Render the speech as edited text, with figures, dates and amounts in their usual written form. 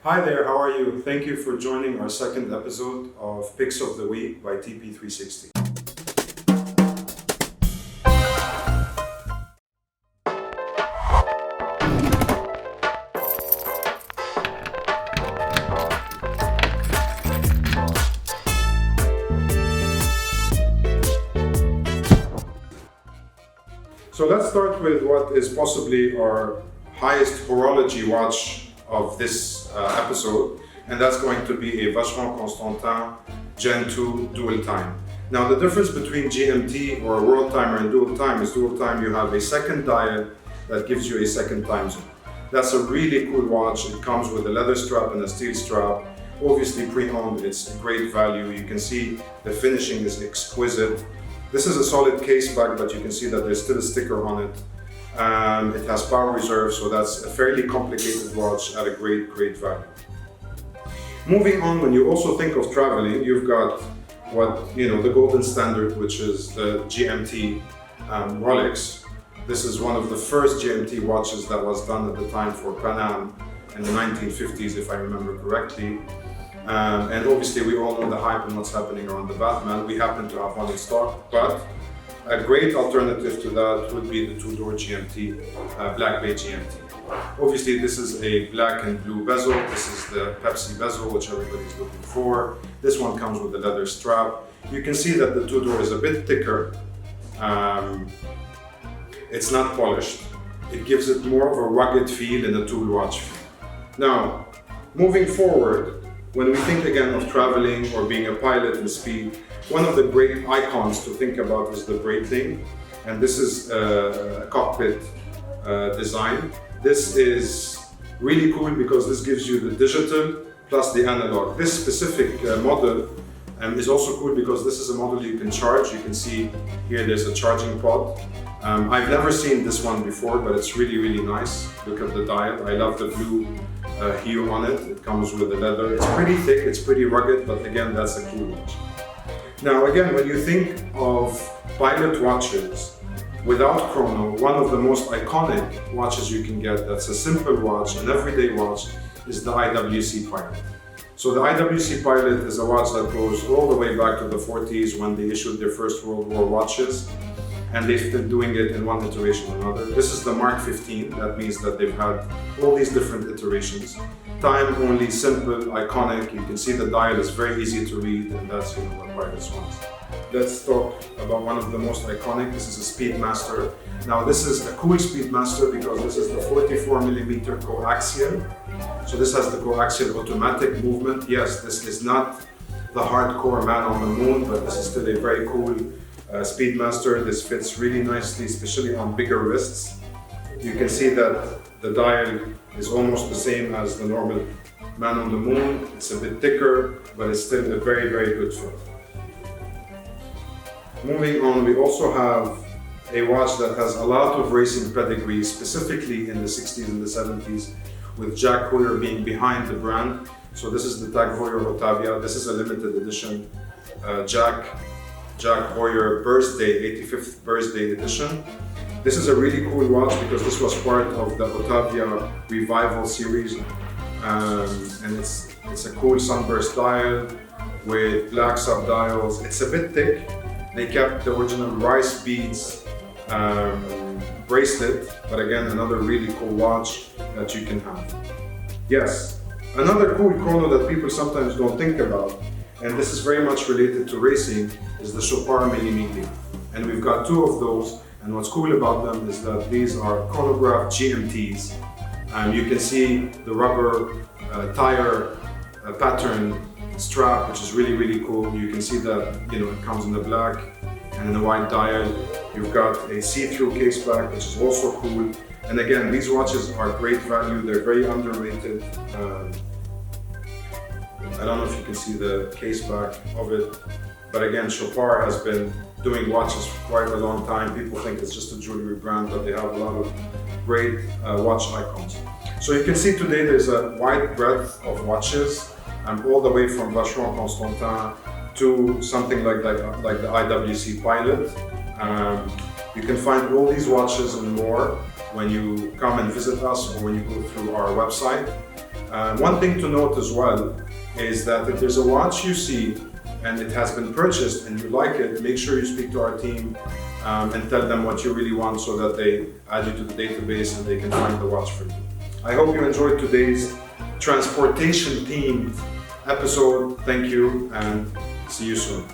Hi there, how are you? Thank you for joining our second episode of Picks of the Week by TP360. So let's start with what is possibly our highest horology watch of this episode, and that's going to be a Vacheron Constantin Gen 2 dual time. Now the difference between GMT or a world timer and dual time is dual time you have a second dial that gives you a second time zone. That's a really cool watch. It comes with a leather strap and a steel strap. Obviously pre-owned, it's great value. You can see the finishing is exquisite. This is a solid case back, but you can see that there's still a sticker on it. It has power reserve, so that's a fairly complicated watch at a great value. Moving on, when you also think of traveling, you've got the golden standard, which is the GMT Ronix. This is one of the first GMT watches that was done at the time for Pan Am in the 1950s, if I remember correctly. And obviously we all know the hype and what's happening around the Batman. We happen to have one in stock, but a great alternative to that would be the two-door GMT, Black Bay GMT. Obviously this is a black and blue bezel. This is the Pepsi bezel, which everybody's looking for. This one comes with a leather strap. You can see that the two-door is a bit thicker. It's not polished. It gives it more of a rugged feel and a tool watch feel. Now, moving forward, when we think again of traveling or being a pilot in speed, one of the great icons to think about is the Breitling, and this is a cockpit design. This is really cool because this gives you the digital plus the analog. This specific model is also cool because this is a model you can charge. You can see here there's a charging pod. I've never seen this one before, but it's really nice. Look at the dial. I love the blue hue on it. It comes with the leather. It's pretty thick, it's pretty rugged, but again, that's a cool watch. Now again, when you think of pilot watches without chrono, one of the most iconic watches you can get that's a simple watch, an everyday watch, is the IWC Pilot. So the IWC Pilot is a watch that goes all the way back to the 40s when they issued their first World War watches, and they've been doing it in one iteration or another. This is the Mark 15. That means that they've had all these different iterations. Time only, simple, iconic. You can see the dial is very easy to read, and that's what pilots want. Let's talk about one of the most iconic. This is a Speedmaster. Now this is a cool Speedmaster because this is the 44mm coaxial. So this has the coaxial automatic movement. Yes, this is not the hardcore man on the moon, but this is still a very cool Speedmaster. This fits really nicely, especially on bigger wrists. You can see that the dial is almost the same as the normal man on the moon. It's a bit thicker, but it's still a very good fit. Moving on, we also have a watch that has a lot of racing pedigree, specifically in the 60s and the 70s, with Jack Heuer being behind the brand. So this is the Tag Heuer Otavia. This is a limited edition Jack Heuer birthday, 85th birthday edition. This is a really cool watch because this was part of the Otavia Revival series, and it's a cool sunburst dial with black subdials. It's a bit thick. They kept the original rice beads bracelet, but again, another really cool watch that you can have. Yes, another cool chrono that people sometimes don't think about, and this is very much related to racing, is the Chopard Mini. And we've got two of those, and what's cool about them is that these are chronograph GMTs. You can see the rubber tire pattern strap, which is really cool. You can see that it comes in the black and in the white dial. You've got a see-through case back, which is also cool. And again, these watches are great value. They're very underrated. I don't know if you can see the case back of it, but again, Chopard has been doing watches for quite a long time. People think it's just a jewelry brand, but they have a lot of great watch icons. So you can see today there's a wide breadth of watches, all the way from Vacheron Constantin to something like the IWC Pilot. You can find all these watches and more when you come and visit us or when you go through our website. One thing to note as well is that if there's a watch you see and it has been purchased and you like it, make sure you speak to our team and tell them what you really want so that they add you to the database and they can find the watch for you. I hope you enjoyed today's transportation themed episode. Thank you and see you soon.